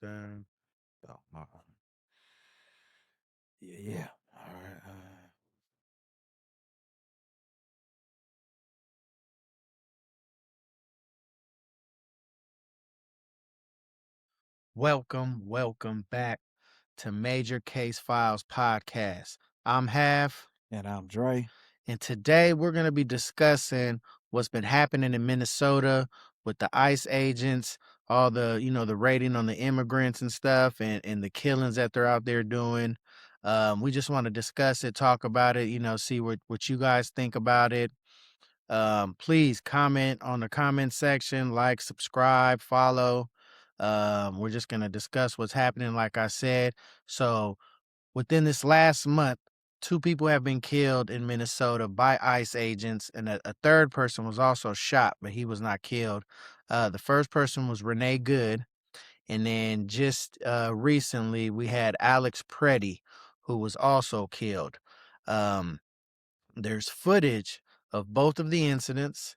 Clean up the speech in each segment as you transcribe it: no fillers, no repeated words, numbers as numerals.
Done. Oh, yeah, yeah. All right. Welcome back to Major Case Files Podcast. I'm Half, And I'm Dre. and today we're going to be discussing what's been happening in Minnesota with the ICE agents, all the raiding on the immigrants and stuff, and the killings that they're out there doing. We just want to discuss it, talk about it, see what you guys think about it. Please comment on the comment section, like, subscribe, follow. We're just going to discuss what's happening, like I said. So, within this last month, two people have been killed in Minnesota by ICE agents, and a third person was also shot, but he was not killed. The first person was Renee Good. And then just recently, we had Alex Preddy, who was also killed. Um, there's footage of both of the incidents.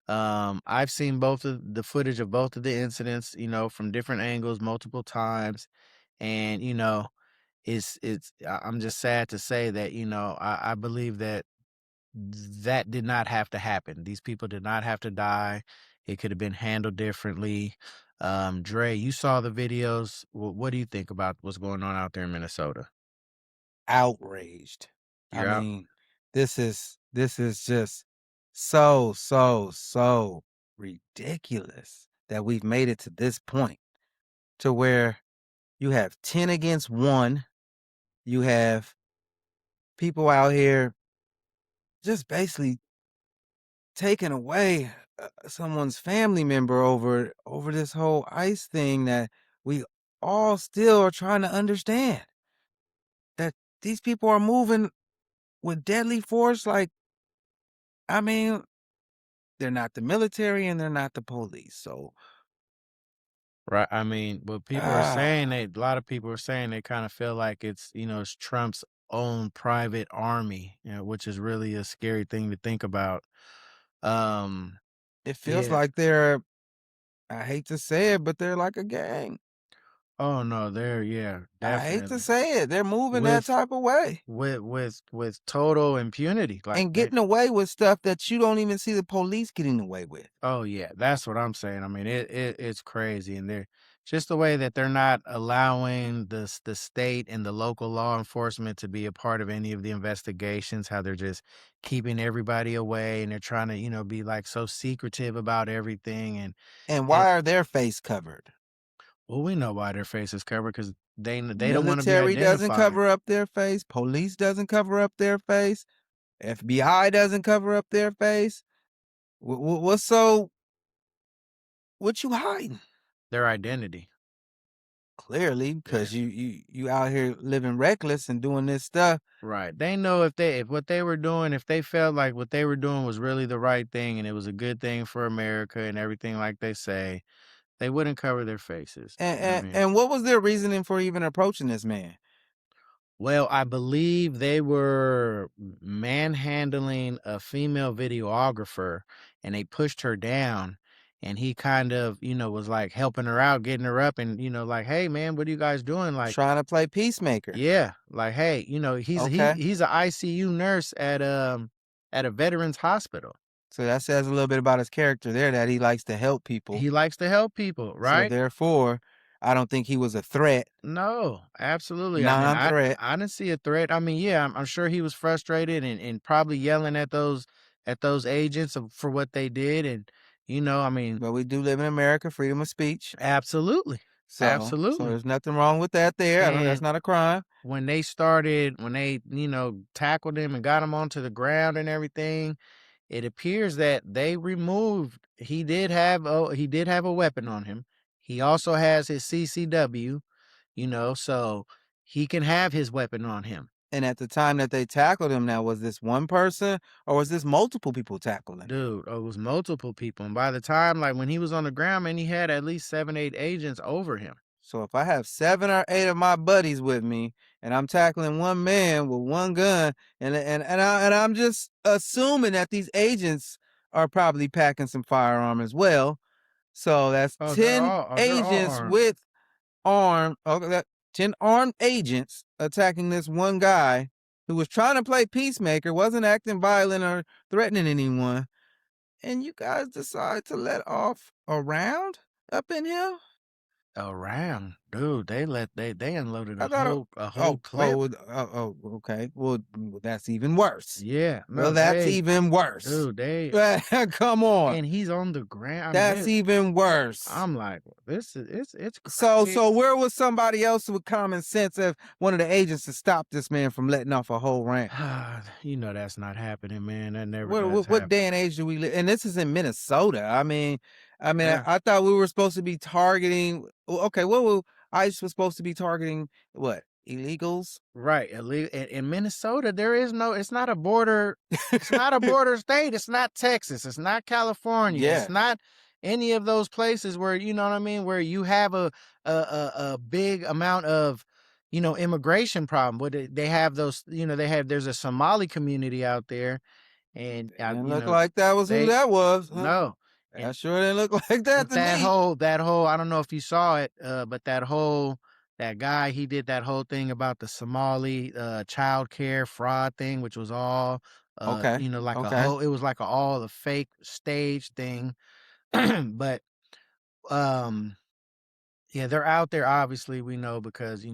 I've seen both of the footage of both of the incidents, from different angles multiple times. And, I'm just sad to say that, I believe that that did not have to happen. These people did not have to die. It could have been handled differently. Dre, you saw the videos. What do you think about what's going on out there in Minnesota? Outraged. I You're out. mean, this is just so ridiculous that we've made it to this point to where you have 10 against 1. You have people out here just basically taking away someone's family member over this whole ICE thing that we all still are trying to understand. That these people are moving with deadly force. Like, I mean, they're not the military and they're not the police. So, Right. I mean, what people are saying, ah, a lot of people are saying they kind of feel like it's Trump's own private army, which is really a scary thing to think about. Um, it feels yeah. like they're, I hate to say it, but they're like a gang. Oh no, yeah, I hate to definitely. say it. They're moving that With type of way with total impunity. Like and they getting away with stuff that you don't even see the police getting away with. Oh yeah, that's what I'm saying. I mean, it's crazy, and they're just the way that they're not allowing the state and the local law enforcement to be a part of any of the investigations. How they're just keeping everybody away, and they're trying to be like so secretive about everything. And And why are their face covered? well, we know why their face is covered because they don't want to be Military doesn't identified. cover up their face. Police doesn't cover up their face. FBI doesn't cover up their face. What's so? What you hiding? Their identity. Clearly, Yeah. because you out here living reckless and doing this stuff. Right. They know if what they were doing, if they felt like what they were doing was really the right thing and it was a good thing for America and everything like they say, they wouldn't cover their faces. And, I and mean, and what was their reasoning for even approaching this man? well, I believe they were manhandling a female videographer and they pushed her down and he kind of, was like helping her out, getting her up and, like, hey man, what are you guys doing? Like, Trying to play peacemaker. yeah, like, hey, Okay, he's a ICU nurse at a veterans hospital. so that says a little bit about his character there, that he likes to help people. He likes to help people, So right? therefore, I don't think he was a threat, No, absolutely. I mean, I non-threat. I didn't see a threat. I mean, yeah, I'm sure he was frustrated and probably yelling at those agents for what they did, and I mean, But we do live in America, freedom of speech. absolutely, So absolutely. there's nothing wrong with that there. I don't. That's And not a crime. when they tackled him and got him onto the ground and everything, it appears that they removed. He did have a weapon on him. He also has his CCW. So he can have his weapon on him. And at the time that they tackled him, now was this one person or was this multiple people tackling him? Dude, it was multiple people. And by the time, like when he was on the ground, man, he had at least 7, 8 agents over him. So if I have 7 or 8 of my buddies with me and I'm tackling one man with one gun, and I'm just assuming that these agents are probably packing some firearm as well. So that's Oh, 10 they're all agents armed. with 10 armed agents attacking this one guy who was trying to play peacemaker, wasn't acting violent or threatening anyone, and you guys decide to let off a round up in here? Around, dude, they unloaded I thought, a whole clip. okay. Well, that's even worse. Yeah, Well, no, that's even worse. dude, they Come on. and he's on the ground. I mean, That's even worse. I'm like, well, this is it's So crazy. where was somebody else with common sense if one of the agents to stop this man from letting off a whole round? You know that's not happening, man. That never What does what, what happen. day and age do we live? And this is in Minnesota. Yeah. I thought we were supposed to be targeting. Okay, what will ICE was supposed to be targeting? What illegals? Right. In Minnesota, there is no, it's not a border, it's not a border state. It's not Texas. It's not California. It's Yeah, not any of those places where, you know what I mean, where you have a big amount of, immigration problem. But they have those, there's a Somali community out there, and didn't look like that was who they that was. Huh? no. That sure didn't look like that But to me. that whole I don't know if you saw it, but that guy, he did that whole thing about the Somali child care fraud thing, which was all Okay, like okay. it was like all a fake stage thing. But um yeah, they're out there, obviously, we know, because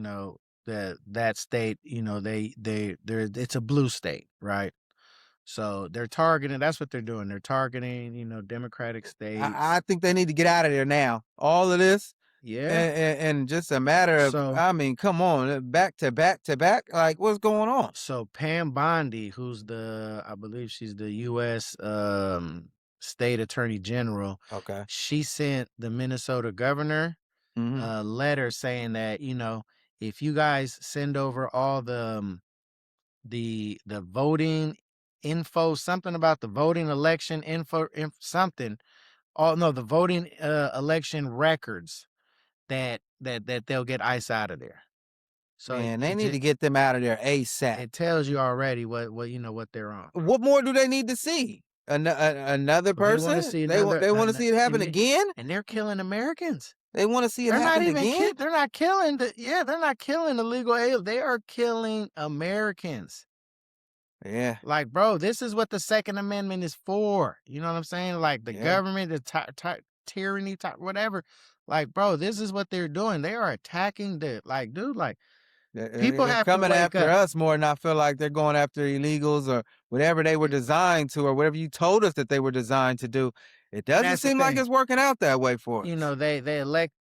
that state, they're it's a blue state, right? So they're targeting, that's what they're doing. They're targeting, Democratic I states. think they need to get out of there now. All of this, Yeah. and just a matter of, So come on, back to back to back. Like, what's going on? So Pam Bondi, I believe she's the U.S. State Attorney General, Okay. she sent the Minnesota governor Hmm. a letter saying that, if you guys send over all the voting info, something about the voting election info, something. Oh no, the voting election records, that they'll get ICE out of there. So Man, they need to get them out of there ASAP. it tells you already what they're on. What more do they need to see? Another They wanna person? see They want to see it happen again? and they're killing Americans. They want to see it happen again? They're not killing they're not killing illegal aliens. They are killing Americans. Yeah, Like, bro, this is what the Second Amendment is for. You know what I'm saying? Like the yeah. government, the tyranny, whatever. Like, bro, this is what they're doing. They are attacking like, dude, like people They're have to coming wake after up. us more, and I feel like they're going after illegals or whatever they were designed to, or whatever you told us that they were designed to do. It And doesn't that's the seem like thing. it's working out that way for us. They elect,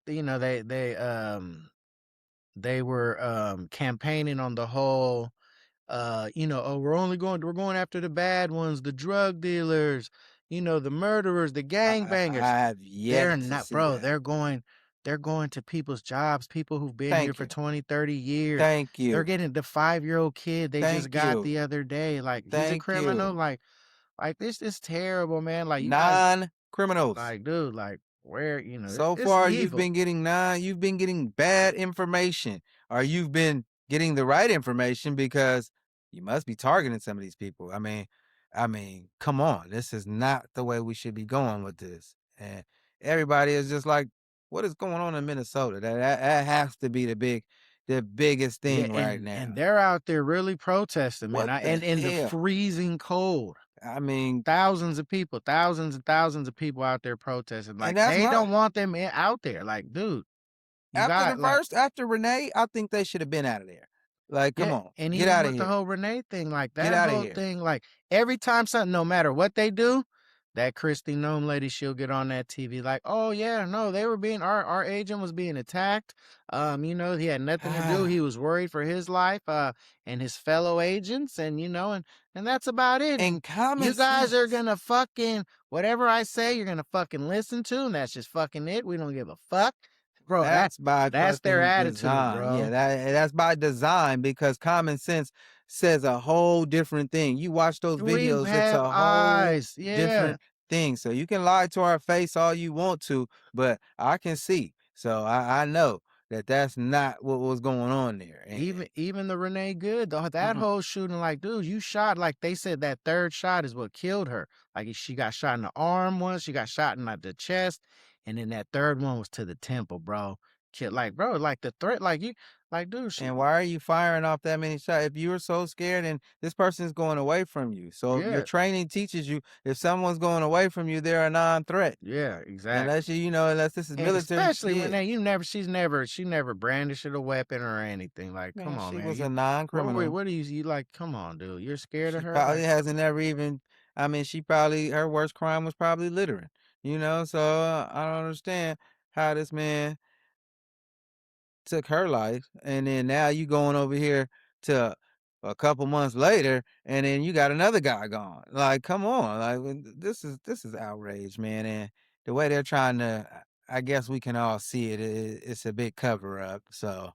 they were campaigning on the whole oh, we're going after the bad ones, the drug dealers, the murderers, the I gangbangers. have yet They're to not, see bro, that. they're going to people's jobs, people who've been here Thank for you. 20, 30 years. Thank They're you. getting the 5-year-old kid they just Thank got you. the other day. Like, he's a Thank criminal. you. Like this is terrible, man. Like, you guys, Non-criminals. like, dude, like, where, So it's far, evil. you've been getting bad information, or you've been getting the right information, because you must be targeting some of these people. Come on, this is not the way we should be going with this. And everybody is just like, what is going on in Minnesota? That has to be the biggest Yeah, thing right and now. they're out there really protesting, man. What the And in the hell? freezing cold. I mean, Thousands of people, thousands and thousands of people out there protesting. and Like, that's they my don't want them out there. Like, dude, you got like, after Renee, I think they should have been out of there. Like, come yeah, on, and get even out of with the here, whole Renee thing, like get that out of whole here. thing, like every time something, no matter what they do, that Christy Nome lady, she'll get on that TV like, oh yeah, no, they were being our agent was being attacked. He had nothing to do. He was worried for his life, and his fellow agents, and that's about it. And And common you guys are sense. gonna fucking whatever I say, you're gonna fucking listen to, and that's just fucking it. We don't give a fuck. Bro, That's by that's their fucking attitude, design. Yeah, bro. that's by design, because common sense says a whole different thing. You watch those We videos, it's have a whole eyes. Yeah. different thing. So you can lie to our face all you want to, but I can see. So I know that that's not what was going on there. Even the Renee Good, that Mhm. whole shooting, like, dude, you shot, like they said that third shot is what killed her. Like she got shot in the arm once, she got shot in like the chest, and then that third one was to the temple, bro. kill. Like, bro, like the threat, like you, like, dude, And why are you firing off that many shots? If you were so scared and this person is going away from you. So your yeah, training teaches you if someone's going away from you, they're a non-threat. yeah, exactly. Unless unless this is And military especially when shit. they, she never brandished a weapon or anything. Like, come Man, on, she man, was a you, non-criminal. what do you like? Come on, dude, you're scared of She her? probably Like, hasn't ever even I mean, she probably her worst crime was probably littering. So I don't understand how this man took her life, and then now you going over here to a couple months later, and then you got another guy gone. Like, come on, like this is outrage, man. And the way they're trying to, I guess we can all see it. It's a big cover up. So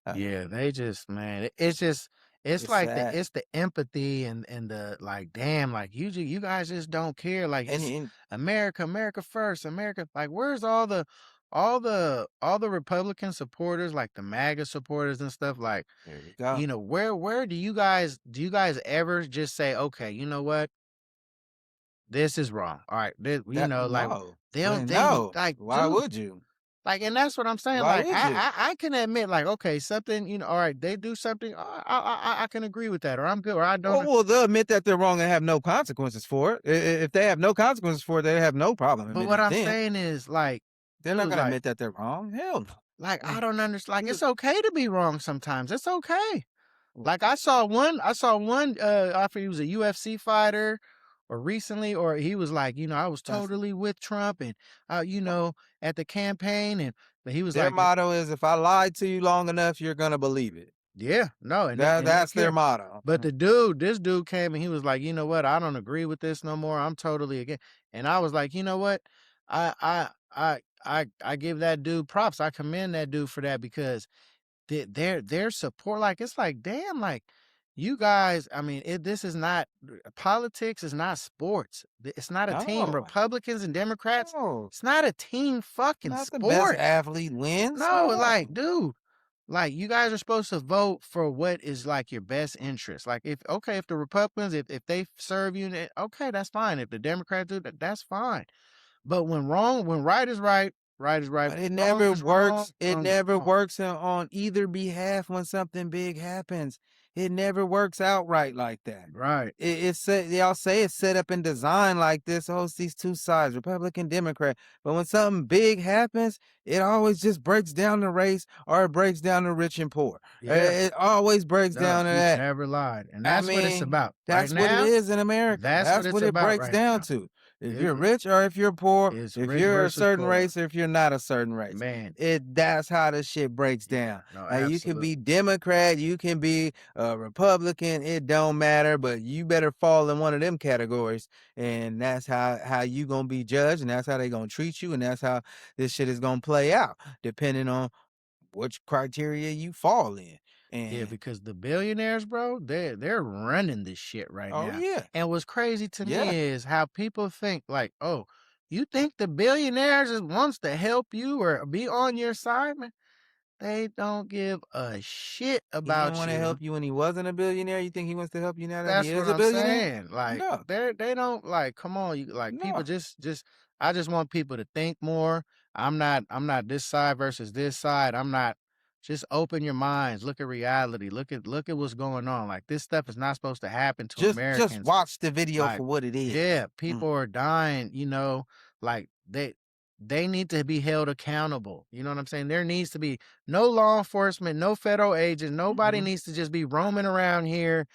uh, yeah, they just, man, it's just, it's it's like sad. it's the empathy and the like, damn, like you guys just don't care. Like it's And America, America first, America. Like, where's all the Republican supporters, like the MAGA supporters and stuff? Like, there you go. where do you guys ever just say, okay, you know what, this is wrong. All right, That like no, they no. like, Why dude. would you? Like, and that's what I'm saying. Why Like, would you? I can admit, like, okay, something, all right, they do something. I can agree with that, or I'm good, or I don't. Well, they'll admit that they're wrong and have no consequences for it. If they have no consequences for it, they have no problem But what admitting I'm then. saying is, like, They're not dude, gonna like, admit that they're wrong. Hell no. I Eh, don't understand. Like, you it's okay to be wrong sometimes. It's okay. w Like, I saw one. I think he was a UFC fighter, or recently, or he was like, I was that's totally with Trump, and at the campaign, and but he was their like, motto is, "If I lied to you long enough, you're gonna believe it." yeah, no, and they That's their care. motto. But this dude came and he was like, you know what? I don't agree with this no more. I'm totally against. And I was like, you know what? I I I give that dude props. I commend that dude for that because their support, like it's like, damn, like you guys. I mean, this is not politics. Is not sports. It's not a team. No, Republicans and Democrats. no, It's not a team fucking not the best sport. athlete wins. No, No, like, dude, like you guys are supposed to vote for what is like your best interest. Like if okay, if the Republicans, if they serve you, okay, that's fine. If the Democrats do that, that's fine. But when right is right, right is right. but it Wrong never is wrong, works. It wrong is never wrong. works on either behalf when something big happens. It never works out right like that. Right. Y'all say it's set up and designed like this. Oh, it's these two sides, Republican, Democrat. But when something big happens, it always just breaks down the race or it breaks down the rich and poor. Yeah. It always breaks No, down to you that. never lied. And I that's what it's mean, about. Right that's what it now, is in America. that's what That's it's what it about breaks right down now. to. If It, you're rich or if you're poor, it's if rich you're a versus certain poor. race or if you're not a certain race. Man. That's how the shit breaks Yeah. down. No, You can be absolutely. Democrat, you can be a Republican, it don't matter, but you better fall in one of them categories. And that's how you gonna be judged, and that's how they gonna treat you, and that's how this shit is gonna play out, depending on which criteria you fall in. Yeah, And because the billionaires, bro, they're running this shit right oh now. yeah, And what's crazy to me yeah. is how people think like, oh, you think the billionaires just wants to help you or be on your side, man? They don't give a shit He didn't about want to you. help you when he wasn't a billionaire. You think he wants to help you now that he That's is what a I'm billionaire? saying. Like No, they don't like, come on, you like people no. just I just want people to think more. I'm not this side versus this side. I'm not, just open your minds, look at reality, look at what's going on. Like this stuff is not supposed to happen to Just Americans. watch the video Like, for what it is. yeah, Mm, people are dying, like they need to be held accountable. You know what I'm saying? There needs to be no law enforcement, no federal agents, nobody mm-mm. needs to just be roaming around here,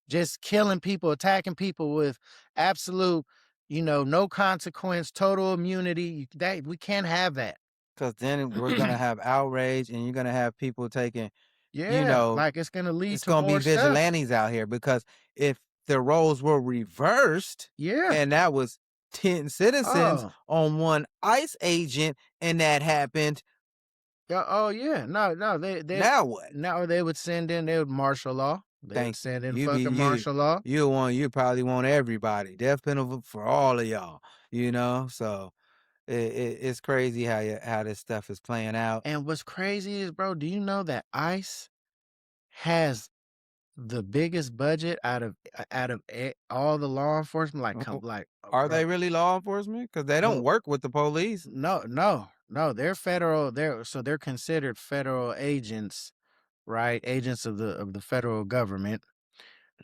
just killing people, attacking people with absolute, no consequence, total immunity. That we can't have that. Because then we're gonna have outrage, and you're gonna have people taking, you Yeah, know, like it's gonna lead it's to gonna be more stuff. vigilantes out here. Because if the roles were reversed, Yeah. and that was 10 citizens Oh. on one ICE agent, and that happened, Yeah, oh yeah. No, no, they now what? now they would send in, they would martial law. They would Thank you. send in You be fucking martial law. you probably want everybody. Death penalty for all of y'all, So it's crazy how this stuff is playing out. And what's crazy is, bro, do you know that ICE has the biggest budget out of all the law enforcement? Like, Uh, come, like, Are bro, they really law enforcement? Because they don't well, work with the police. no, no. No, they're federal. They're considered federal agents, right? Agents of the federal government.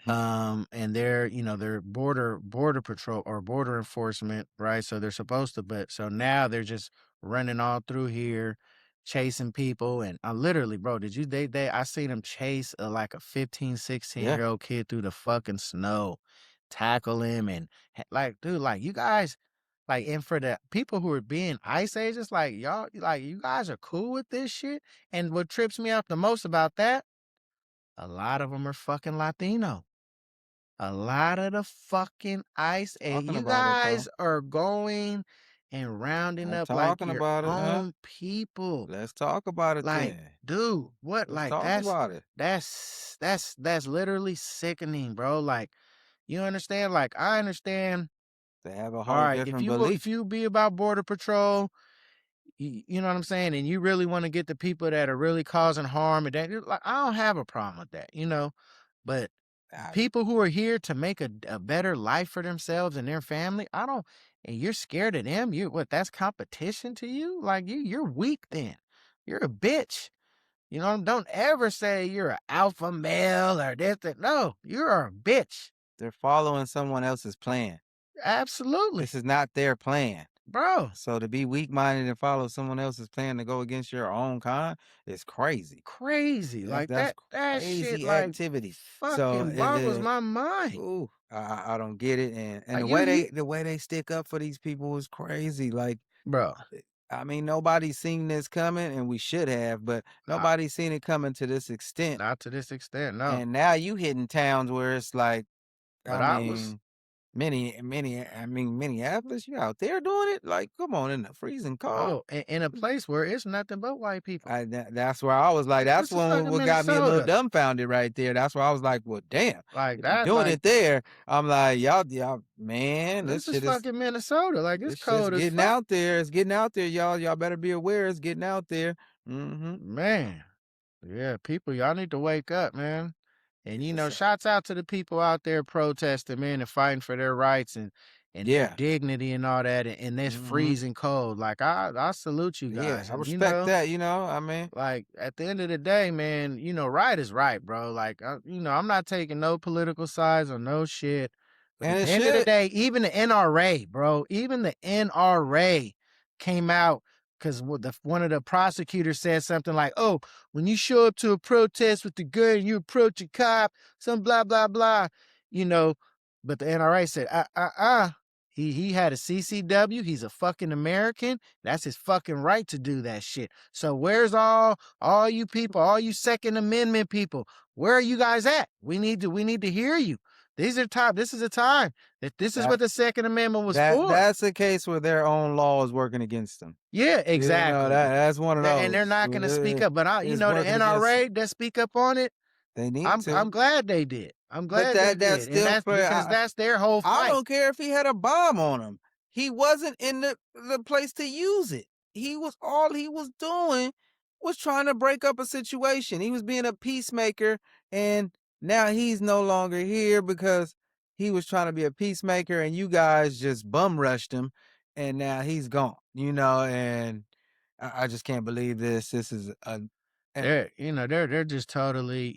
Mhm. And they're, they're border patrol or border enforcement, right? So they're supposed to, but so now they're just running all through here, chasing people. And I literally, bro, did you they I seen them chase like a 15, 16 Yeah, year old kid through the fucking snow, tackle him and like, dude, like you guys, like, and for the people who are being ice agents, like y'all, like you guys are cool with this shit. And what trips me up the most about that, a lot of them are fucking Latino. A lot of the fucking talking you about it though. guys are going and rounding I'm up like talking your about it, huh? own people. Let's talk about it Like, then. dude, what? Let's Like talk about it. that's literally sickening, bro. Like, you understand? Like, I understand. They have a All whole right, different if belief. you be about border patrol, you know what I'm saying, and you really want to get the people that are really causing harm and that, like, I don't have a problem with that, but I, people who are here to make a better life for themselves and their family, I don't, and you're scared of them. That's competition to you? Like you're weak then. You're a bitch. Don't ever say you're an alpha male or this, that. No, you're a bitch. they're following someone else's plan. Absolutely. This is not their plan. Bro, So to be weak minded and follow someone else's plan to go against your own kind is crazy. crazy. Like That's that shit crazy like activity. So fucking boggles my mind. ooh, I don't get it. And Like you the way they stick up for these people is crazy. Like bro, I mean, nobody's seen this coming, and we should have, but I, nobody's seen it coming to this extent. not to this extent, no. And now you hitting towns where it's like, But I I was mean, I mean, Minneapolis, you out there doing it? Like, come on, in the freezing cold. bro, in a place where it's nothing but white people. That's where I was like, that's This is when fucking what got me a little Minnesota. dumbfounded right there. That's where I was like, well, damn, Like if you're that, doing like it there, I'm like, y'all, man, this is fucking Minnesota. Like it's this shit's cold as getting fuck. out there. It's getting out there, y'all. Y'all better be aware. It's getting out there. Mm-hmm. Man. Yeah, people, y'all need to wake up, man. And It's shouts out to the people out there protesting, man, and fighting for their rights and their yeah. dignity and all that in this Mm-hmm. freezing cold. Like I salute you Yeah, guys. I And respect that, I mean, like at the end of the day, man, right is right, bro. Like, I'm not taking no political sides or no shit. But and at it the end of the should. day, even the NRA, bro, even the NRA came out because one of the prosecutors said something like, "Oh, when you show up to a protest with the gun, you approach a cop, some blah blah blah," you know. But the NRA said, He had a CCW. He's a fucking American. That's his fucking right to do that shit. So where's all you people, all you Second Amendment people? Where are you guys at? We need to hear you. This is a time that this is That what the Second Amendment was for. that's a case where their own law is working against them. Yeah, exactly. That's one of And they're those. not gonna speak up. But It's the working against them. NRA that speak up on it, They need I'm to. glad they did. I'm But glad they that's did. And still that's because that's their whole I fight. don't care if he had a bomb on him. He wasn't in the place to use it. All he was doing was trying to break up a situation. He was being a peacemaker, and now he's no longer here because he was trying to be a peacemaker, and you guys just bum rushed him, and now he's gone. And I just can't believe this. This is a They're just totally,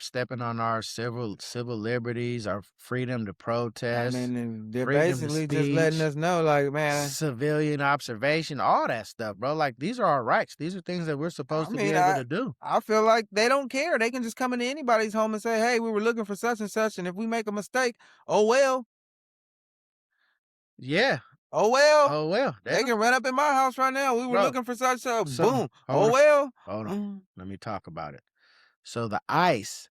stepping on our civil liberties, our freedom to I protest, mean, they're freedom to basically just letting speech, us know, like, man, civilian observation, all that stuff, bro. Like these are our rights. These are things that we're I supposed to be mean, able I to do. I feel like they don't care. They can just come into anybody's home and say, "Hey, we were looking for such and such, and if we make a mistake, oh well, Yeah. oh well." Oh well. They can run up in my house right now. We were Bro. looking for such a So boom. Oh well. hold on. Mm. Let me talk about it. So the ICE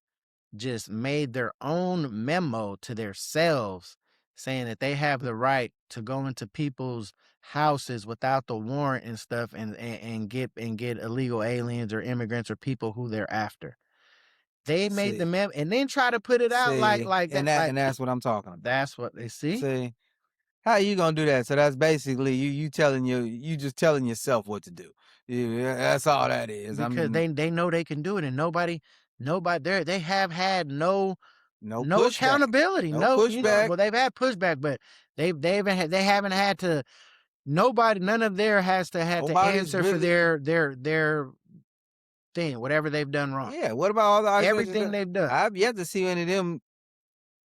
just made their own memo to themselves saying that they have the right to go into people's houses without the warrant and stuff and get illegal aliens or immigrants or people who they're after. They made the See, memo and then try to put it out like that. Like that's what I'm talking about. that's what they see. See, how you gonna do that? So that's basically you just telling yourself what to do. Yeah, that's all that is. I Because mean, they know they can do it and nobody they have had no no pushback, accountability. no No, pushback. well they've had pushback, but they haven't had to none of there has to had to Nobody's answer for really. their thing, whatever they've done wrong. Yeah, what about all the isolated? Everything they've done. I've yet to see any of them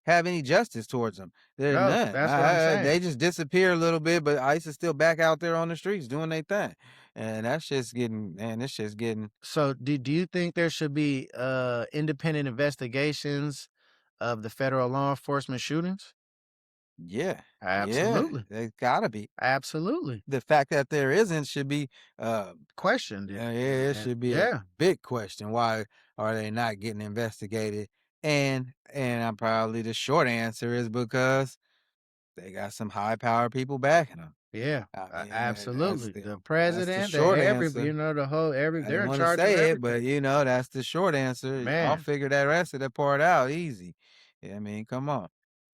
have any justice towards them. There's No, none. that's what I'm saying. They just disappear a little bit, but ICE is still back out there on the streets doing their thing, and that shit's getting. Man, this shit's getting. So do you think there should be independent investigations of the federal law enforcement shootings? Yeah, yeah. Absolutely. They gotta be. Absolutely. The fact that there isn't should be. Questioned. Yeah, it should be a Yeah. big question. Why are they not getting investigated? And I'm probably the short answer is because they got some high power people backing them. Yeah. I mean, Absolutely. The that's the president, short you answer. know, the whole I didn't they're in want to charge of say it, everything. but that's the short answer. I'll Man. figure that rest of the part out easy. Yeah, I mean, come on.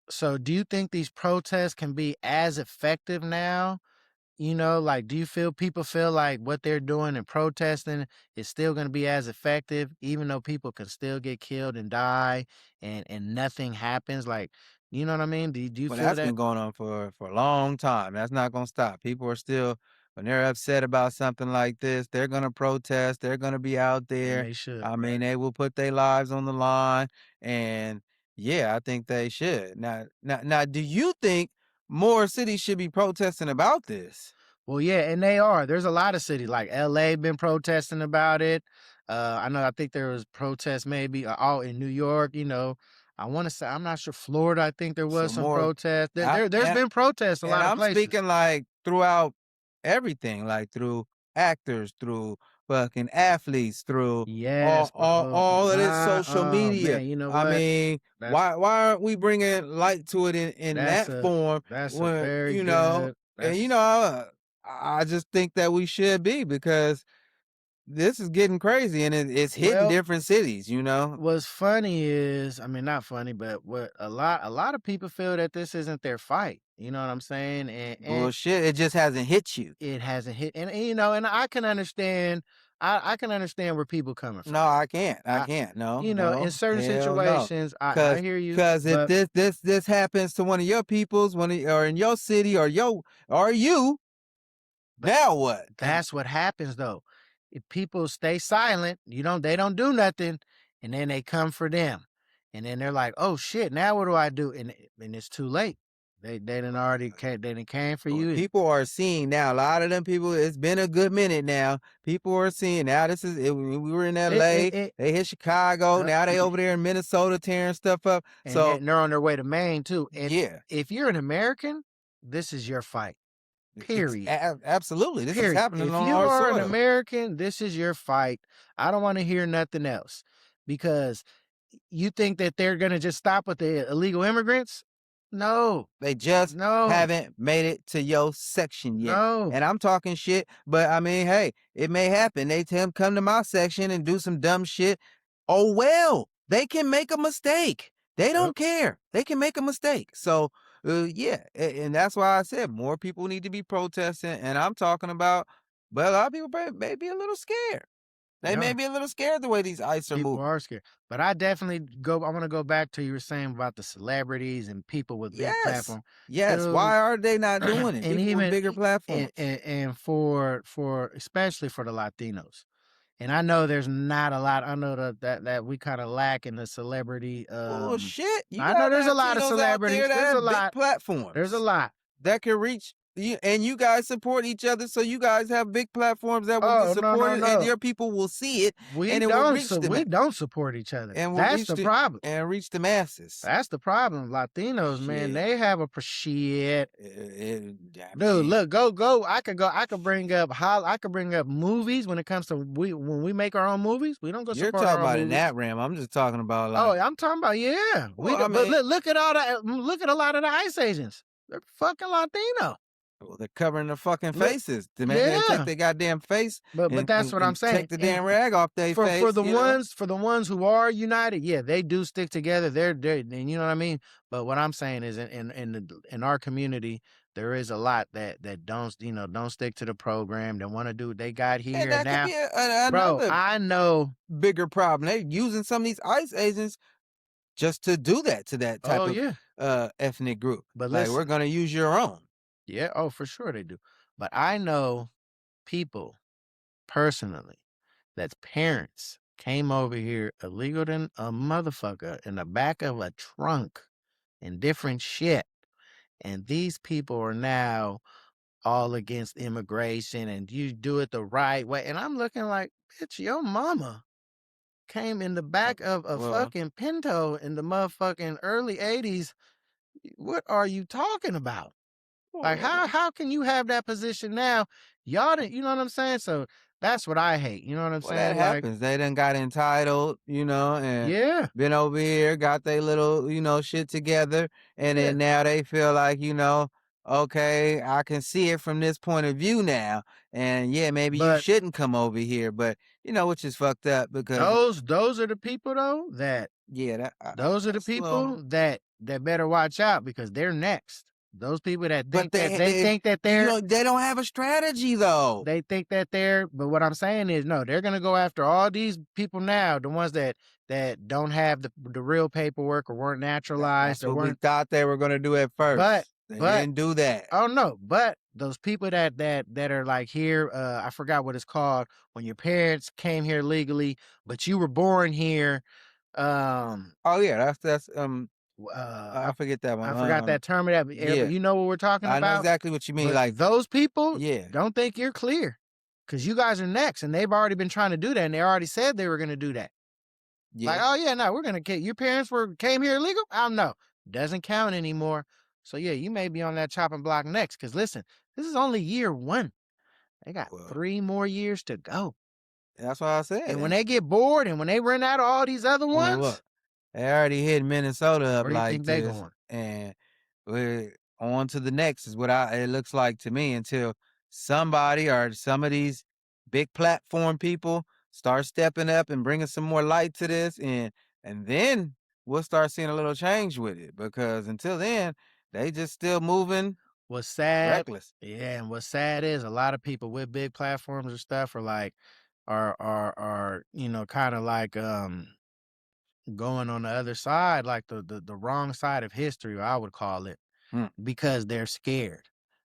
So do you think these protests can be as effective now? You know, like, do you feel people feel like what they're doing and protesting is still going to be as effective, even though people can still get killed and die and nothing happens? Like, you know what I mean? Do you Well, feel that's that? been going on for a long time. That's not gonna stop. People are still when they're upset about something like this, they're gonna protest. They're gonna be out And there. they should, I right? mean, they will put their lives on the line, and yeah, I think they should. Now, do you think more cities should be protesting about this? Well, yeah, and they are. There's a lot of cities like LA been protesting about it. I think there was protests maybe all in New York, you know. I want to say I'm not sure Florida, I think there So was some more, protest. I, There's and been protests a And lot of I'm places. speaking like throughout everything, like through actors, through fucking athletes, through Yes, but all of this social oh media. man, you know I what? mean, That's why aren't we bringing light to it in that's that a form? that's a When very good and that's I just think that we should be because this is getting crazy and it's hitting well, different cities. what's funny is, I mean, not funny, but what a lot of people feel that this isn't their fight. You know what I'm saying? And Bullshit. It just hasn't hit you. it hasn't hit, and you know, and I can understand. I can understand where people coming from. No, I can't. I I, can't. No, you know, in no, certain hell no. situations, I Cause, hear you, cause if but this happens to one of your peoples, or in your city, or you, but now what? that's what happens though. If people stay silent, they don't do nothing, and then they come for them, and then they're like, "Oh shit, now what do I do?" And it's too late. They didn't already came, they done came for you. People are seeing now. A lot of them people. It's been a good minute now. People are seeing now. We were in L.A. It They hit Chicago. yep. Now they over there in Minnesota tearing stuff up. And So they're on their way to Maine too. And yeah, if you're an American, this is your fight. Period. absolutely. This is Period. happening If on you our are an soil. American, this is your fight. I don't want to hear nothing else because you think that they're going to just stop with the illegal immigrants? No, They just no, haven't made it to your section yet. no. And I'm talking shit, but I mean, hey, it may happen. They tell them come to my section and do some dumb shit. Oh well, they can make a mistake. They Yep. don't care. They can make a mistake. So yeah, and that's why I said more people need to be protesting. And I'm talking about, but a lot of people may be a little scared. They They may are. be a little scared the way these ICE are People moving. are scared. But I definitely go, I want to go back to you were saying about the celebrities and people with big Yes, platform. yes. Dude, Why are they not doing it? and People with even bigger platforms. and for especially for the Latinos. And I know there's not a lot. I know that we kind of lack in the celebrity. Bullshit. You I know got there's a lot of Latinos out there celebrities. that There's a have big lot. There's a platforms lot. that can reach you, and you guys support each other, so you guys have big platforms that will get Oh no no supported, and no. your people will see it, and it will reach them, We don't support each other. and will That's reach the the problem. masses. That's the problem. Latinos, man, Shit. they have a shit. I Dude, mean, look, go. I could go. I could bring up how I could bring up movies when it comes to when we make our own movies. We don't go you're support talking our own about in movies. that realm. I'm just talking about Oh, like, I'm talking about yeah. We well, I do, but mean, look at all the look at a lot of the ICE agents. They're fucking Latino. well, they're covering their fucking Look, faces. They take yeah. their goddamn face But that's what I'm and saying. take the And damn rag off their for face. the ones who are united, yeah, they do stick together. They're and you know what I mean. But what I'm saying is in our community, there is a lot that don't don't stick to the program. They want to do what they got And here that could now, be bro. another I know. bigger problem. They're using some of these ICE agents just to do that to that Oh type of yeah. ethnic group. But Like we're listen, gonna use your own. yeah. Oh, for sure they do. But I know people personally that's parents came over here illegal than a motherfucker in the back of a trunk and different shit. And these people are now all against immigration and you do it the right way. And I'm looking like, bitch, your mama came in the Uh, back of a well, fucking Pinto in the motherfucking early 80s. What are you talking about? Like well, how can you have that position now? Y'all didn't, you know what I'm saying? So that's what I hate. You know what I'm well, that saying? Like, happens. They done got entitled, and yeah, been over here, got their little, shit together, and yeah. then now they feel like, okay, I can see it from this point of view now, and yeah, maybe you But shouldn't come over here, but which is fucked up because those are the people though that yeah, those are the that's a little. people that better watch out because they're next. Those people that But think that they think that they're they don't have a strategy though. but what I'm saying is no, they're gonna go after all these people now, the ones that don't have the real paperwork or weren't naturalized That's or what we weren't thought they were gonna do at but first. They but didn't do that. oh no, but those people that are like here, I forgot what it's called when your parents came here legally, but you were born here. Um, Oh yeah, that's I I forget that one. I forgot that term of that, but Yeah, you know what we're talking I know about. exactly what you mean. But Like, those people yeah, don't think you're clear because you guys are next, and they've already been trying to do that, and they already said they were going to do that. Like, yeah. oh yeah, no, we're gonna your parents came here illegal. I don't know, doesn't count anymore. So yeah, you may be on that chopping block next. Because listen, this is only year one. They got Well, 3 more years to go. that's what I And said. when they get bored and when they run out of all these other Well, ones, look, they already hit Minnesota up where do you like think they this, going? and we're on to the next. Is what it looks like to me until somebody or some of these big platform people start stepping up and bringing some more light to this, and then we'll start seeing a little change with it. Because until then, they just still moving What's sad, reckless. yeah, and what's sad is a lot of people with big platforms or stuff are like, are kind of like going on the other side, like the wrong side of history, I would call it. Hmm. Because they're scared.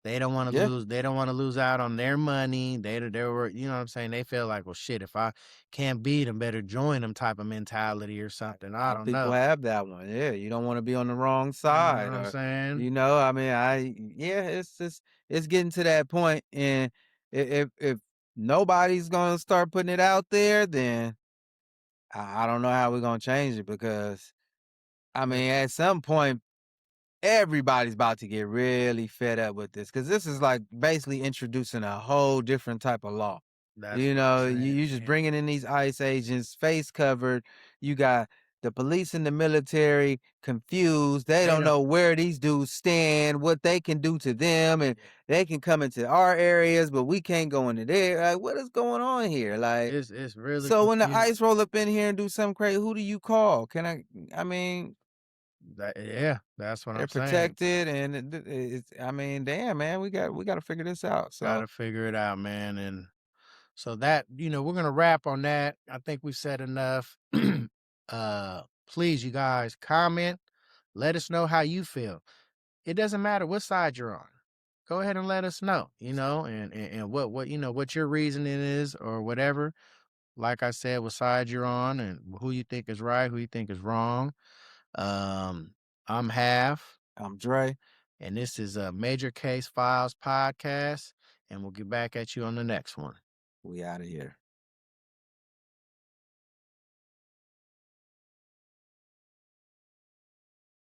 Yeah. They don't wanna lose out on their money. They were you know what I'm saying? They feel like, "Well, shit, if I can't beat them, better join them," type of mentality or something. A I lot of don't people know. have that one. Yeah, you don't want to be on the wrong You know side, what I'm or saying? I mean, yeah, it's just it's getting to that point, and if nobody's gonna start putting it out there, then I don't know how we're gonna change it because I But mean, at some point, everybody's about to get really fed up with this because this is like basically introducing a whole different type of law. that's what I'm saying, You just man. bringing in these ICE agents, face covered. You got the police and the military confused. They They don't don't know where these dudes stand, what they can do to them, and yeah. they can come into our areas, but we can't go into there. Like, what is going on here? Like, It's really so when the confusing. ICE roll up in here and do something crazy, who do you call? I mean, Yeah, that's what they're I'm saying. protected, and it's. I mean, damn, man, we got to figure this out. So Gotta figure it out, man, and so that we're gonna wrap on that. I think we've said enough. Please, you guys, comment. Let us know how you feel. It doesn't matter what side you're on. Go ahead and let us know, and what your reasoning is or whatever. Like I said, what side you're on and who you think is right, who you think is wrong. Um, I'm Half, I'm Dre. and this is a Major Case Files podcast, and we'll get back at you on the next one. We out of here.